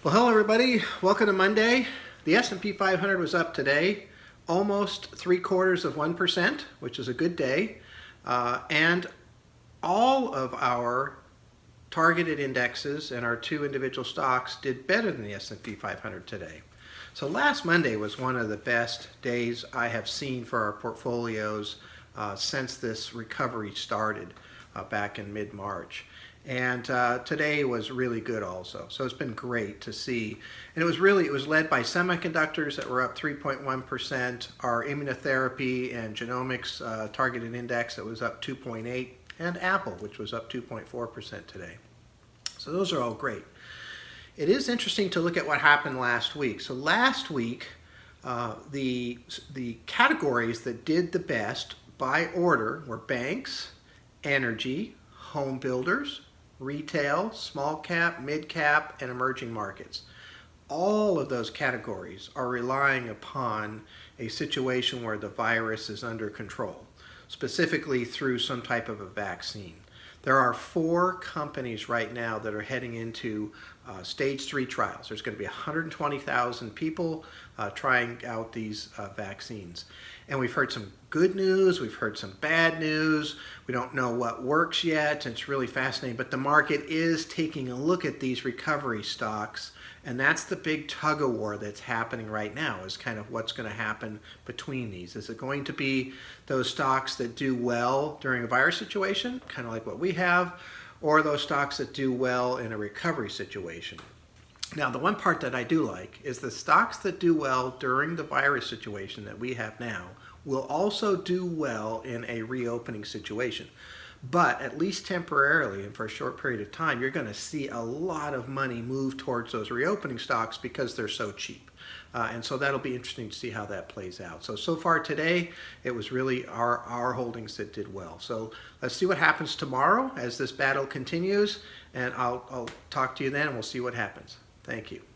Well, hello everybody. Welcome to Monday. The S&P 500 was up today, almost 0.75%, which is a good day. And all of our targeted indexes and our two individual stocks did better than the S&P 500 today. So last Monday was one of the best days I have seen for our portfolios since this recovery started back in mid-March. And today was really good also. So it's been great to see. And it was led by semiconductors that were up 3.1%, our immunotherapy and genomics targeted index that was up 2.8%, and Apple, which was up 2.4% today. So those are all great. It is interesting to look at what happened last week. So last week, the categories that did the best by order were banks, energy, home builders, retail, small cap, mid cap, and emerging markets. All of those categories are relying upon a situation where the virus is under control, specifically through some type of a vaccine. There are 4 companies right now that are heading into stage 3 trials. There's going to be 120,000 people trying out these vaccines. And we've heard some good news, we've heard some bad news. We don't know what works yet. It's really fascinating, but the market is taking a look at these recovery stocks, and that's the big tug of war that's happening right now, is kind of what's going to happen between these. Is it going to be those stocks that do well during a virus situation, kind of like what we have, or those stocks that do well in a recovery situation? Now, the one part that I do like is the stocks that do well during the virus situation that we have now will also do well in a reopening situation. But at least temporarily and for a short period of time, you're going to see a lot of money move towards those reopening stocks because they're so cheap. And so that'll be interesting to see how that plays out. So far today, it was really our holdings that did well. So let's see what happens tomorrow as this battle continues. And I'll talk to you then and we'll see what happens. Thank you.